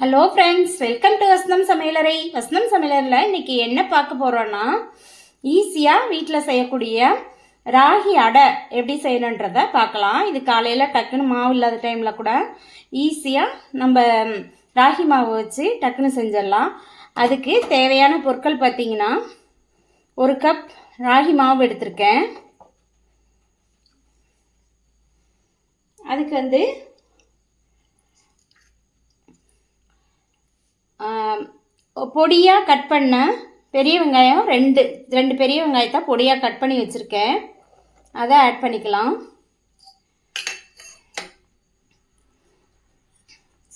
Hello friends, welcome to வசனம் சமையலறை. வசனம் சமையலரில் இன்றைக்கி என்ன பார்க்க போகிறோன்னா, ஈஸியாக வீட்டில் செய்யக்கூடிய ராகி அடை எப்படி செய்யணுன்றதை பார்க்கலாம். இது காலையில் டக்குன்னு மாவு இல்லாத டைமில் கூட ஈஸியாக நம்ம ராகி மாவு வச்சு டக்குன்னு செஞ்சிடலாம். அதுக்கு தேவையான பொருட்கள் பார்த்திங்கன்னா, ஒரு கப் ராகி மாவு எடுத்திருக்கேன். அதுக்கு பொடியாக கட் பண்ண பெரிய வெங்காயம் ரெண்டு பெரிய வெங்காயத்தை பொடியாக கட் பண்ணி வச்சுருக்கேன். அதை ஆட் பண்ணிக்கலாம்.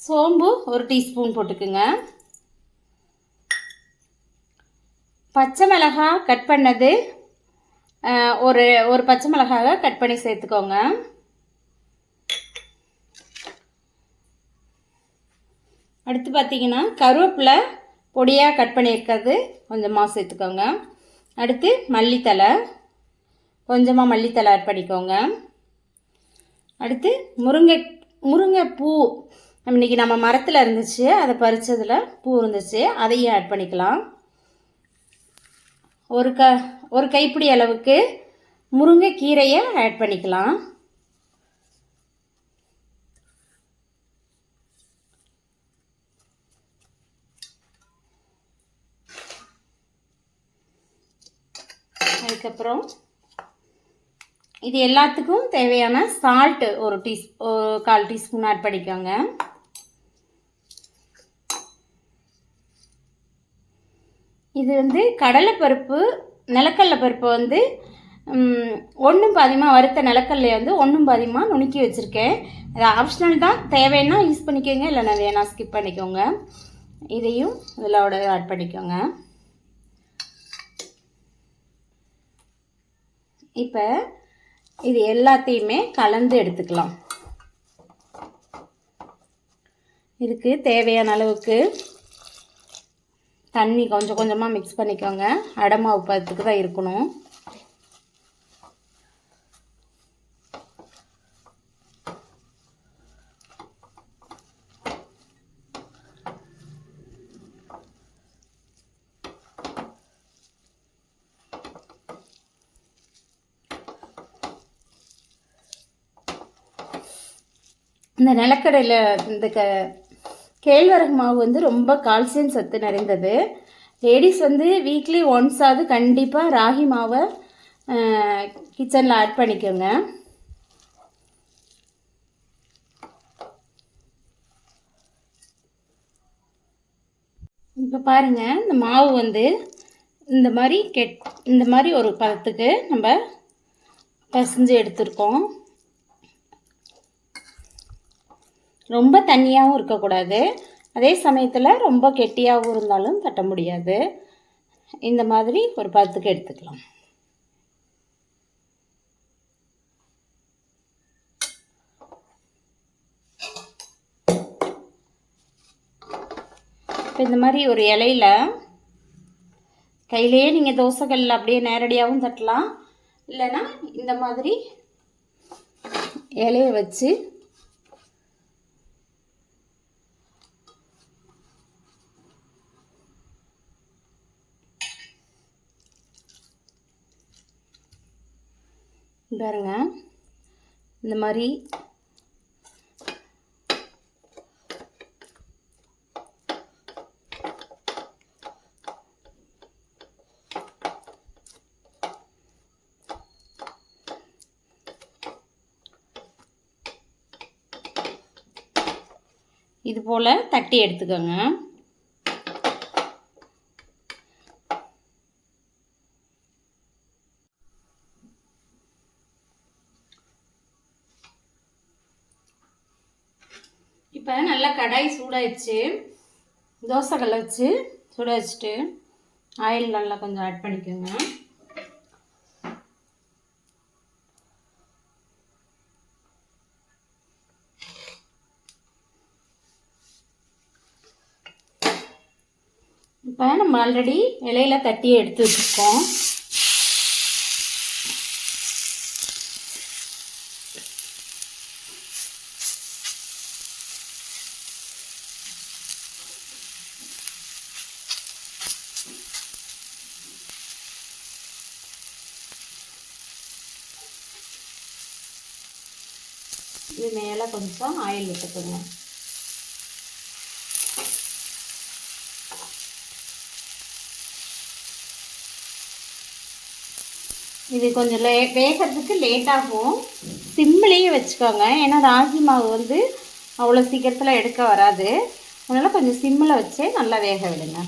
சோம்பு ஒரு டீஸ்பூன் போட்டுக்குங்க. பச்சை மிளகாய் கட் பண்ணது ஒரு பச்சை மிளகாவை கட் பண்ணி சேர்த்துக்கோங்க. அடுத்து பார்த்திங்கன்னா கருவேப்பிலை பொடியாக கட் பண்ணியிருக்கிறது கொஞ்சமாக சேர்த்துக்கோங்க. அடுத்து மல்லித்தலை, கொஞ்சமாக மல்லித்தலை ஆட் பண்ணிக்கோங்க. அடுத்து முருங்கைப்பூ இன்றைக்கி நம்ம மரத்தில் இருந்துச்சு, அதை பறித்ததில் பூ இருந்துச்சு, அதையும் ஆட் பண்ணிக்கலாம். ஒரு கைப்பிடி அளவுக்கு முருங்கைக்கீரையை ஆட் பண்ணிக்கலாம். அதுக்கப்புறம் இது எல்லாத்துக்கும் தேவையான சால்ட்டு ஒரு கால் டீஸ்பூன் ஆட் பண்ணிக்கோங்க. இது கடலைப்பருப்பு, நிலக்கடலை பருப்பு ஒன்றும் பாதியமாக வறுத்த நிலக்கடலையை ஒன்றும் பாதியமாக நுணுக்கி வச்சுருக்கேன். அது ஆப்ஷனல் தான், தேவைன்னா யூஸ் பண்ணிக்கோங்க, இல்லைன்னா வேணா ஸ்கிப் பண்ணிக்கோங்க. இதையும் இதோட ஆட் பண்ணிக்கோங்க. இப்போ இது எல்லாத்தையுமே கலந்து எடுத்துக்கலாம். இதுக்கு தேவையான அளவுக்கு தண்ணி கொஞ்சம் கொஞ்சமாக மிக்ஸ் பண்ணிக்கோங்க. அடை மாவு பதத்துக்கு தான் இருக்கணும். இந்த நிலக்கடையில் இந்த கேழ்வரகு மாவு ரொம்ப கால்சியம் சத்து நிறைந்தது. லேடிஸ் வீக்லி ஒன்ஸாவது கண்டிப்பாக ராகி மாவை கிச்சனில் ஆட் பண்ணிக்கோங்க. இப்போ பாருங்கள், இந்த மாவு இந்த மாதிரி ஒரு பதத்துக்கு நம்ம பிசைஞ்சு எடுத்துருக்கோம். ரொம்ப தண்ணியாகவும் இருக்கக்கூடாது, அதே சமயத்தில் ரொம்ப கெட்டியாகவும் இருந்தாலும் தட்ட முடியாது. இந்த மாதிரி ஒரு பதத்துக்கு எடுத்துக்கலாம். இப்போ இந்த மாதிரி ஒரு இலையில கையிலேயே நீங்கள் தோசைக்கல்லில் அப்படியே நேரடியாகவும் தட்டலாம், இல்லைன்னா இந்த மாதிரி இலையை வச்சு பாருங்க. இந்த மாதிரி இது போல் தட்டி எடுத்துக்கோங்க. இப்போ நல்லா கடாய் சூடாயிடுச்சு. தோசைக்கல்லை வச்சு சுட வச்சுட்டு ஆயில் நல்லா கொஞ்சம் ஆட் பண்ணிக்கோங்க. இப்போ நம்ம ஆல்ரெடி இலையில தட்டி எடுத்து வச்சுருக்கோம். இது மேலே கொஞ்சம் ஆயில் விட்டுக்குங்க. இது கொஞ்சம் வேகிறதுக்கு லேட்டாகும். சிம்மிலேயே வச்சுக்கோங்க. ஏன்னா ராகி மாவு வந்து அவ்வளோ சீக்கிரத்தில் எடுக்க வராது. அதனால் கொஞ்சம் சிம்மில் வச்சே நல்லா வேக விடுங்க.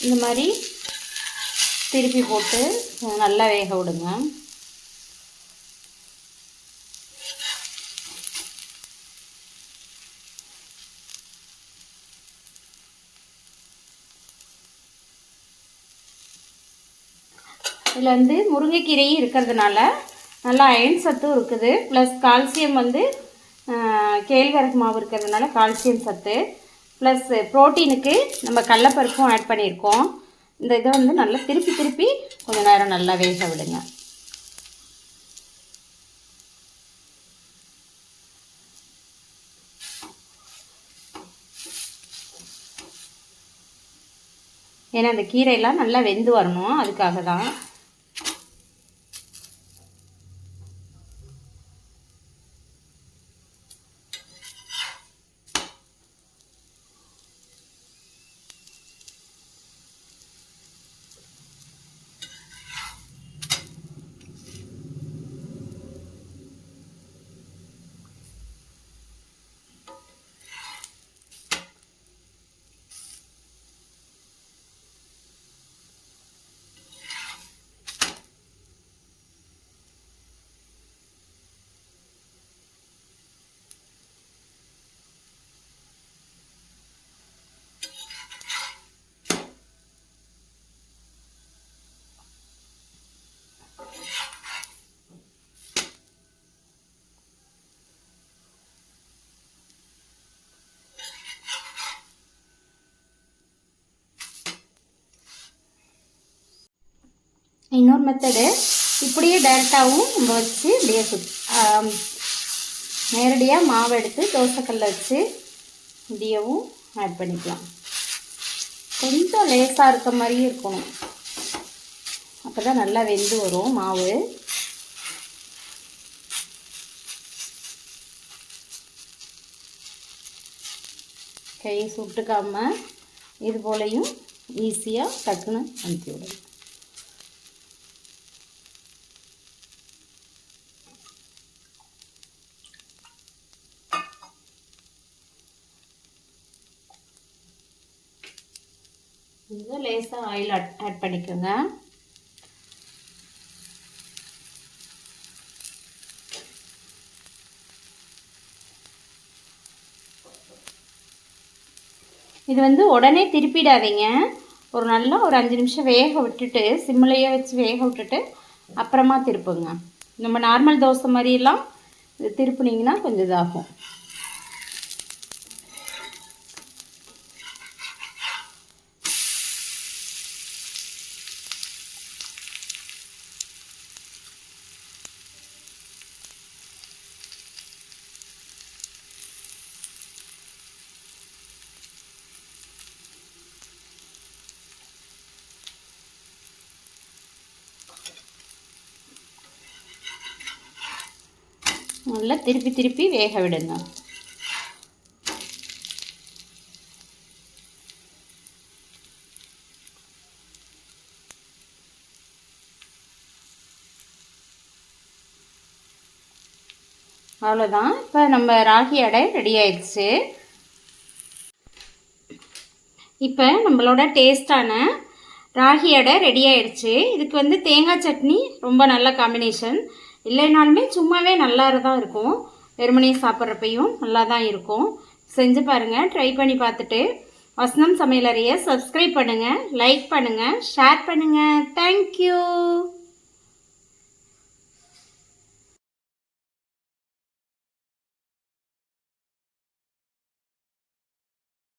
இந்த மாதிரி திருப்பி போட்டு நல்லா வேக விடுங்க. இதில் வந்து முருங்கைக்கீரையும் இருக்கிறதுனால நல்லா அயன் சத்தும் இருக்குது. ப்ளஸ் கால்சியம் வந்து கேழ்வரகு மாவு இருக்கிறதுனால கால்சியம் சத்து, ப்ளஸ் ப்ரோட்டீனுக்கு நம்ம கடலைப்பருப்பும் ஆட் பண்ணியிருக்கோம். இந்த இதை வந்து நல்லா திருப்பி திருப்பி கொஞ்சம் நேரம் நல்லா வேக விடுங்க. ஏன்னா அந்த கீரையெல்லாம் நல்லா வெந்து வரணும், அதுக்காக தான். இன்னொரு மெத்தடு, இப்படியே டைரெக்டாகவும் நம்ம வச்சு இப்படியே நேரடியாக மாவு எடுத்து தோசைக்கல்ல வச்சு இப்படியவும் ஆட் பண்ணிக்கலாம். கொஞ்சம் லேசாக இருக்க மாதிரியே இருக்கணும், அப்போ தான் நல்லா வெந்து வரும் மாவு. கையை சுட்டுக்காமல் இது போலையும் ஈஸியாக டக்குன்னு அனுப்பி விடணும். இது லேசாக ஆயில் ஆட் பண்ணிக்கோங்க. இது வந்து உடனே திருப்பிடாதீங்க. ஒரு 5 நிமிஷம் வேக விட்டுட்டு சிம்மிலையே வச்சு வேக விட்டுட்டு அப்புறமா திருப்புங்க. நம்ம நார்மல் தோசை மாதிரிலாம் திருப்புனீங்கன்னா கொஞ்சம் இதாகும். நல்லா திருப்பி திருப்பி வேக விடுங்க. அவ்வளோதான். இப்போ நம்ம ராகி அடை ரெடி ஆயிடுச்சு. இப்போ நம்மளோட டேஸ்டான ராகி அடை ரெடி ஆயிடுச்சு. இதுக்கு வந்து தேங்காய் சட்னி ரொம்ப நல்ல காம்பினேஷன். இல்லைனாலுமே சும்மாவே நல்லா தான் இருக்கும், வெறுமனே சாப்பிட்றப்பையும் நல்லா தான் இருக்கும். செஞ்சு பாருங்கள், ட்ரை பண்ணி பார்த்துட்டு வசனம் சமையலறையை சப்ஸ்கிரைப் பண்ணுங்கள், லைக் பண்ணுங்கள், ஷேர் பண்ணுங்கள். தேங்க்யூ.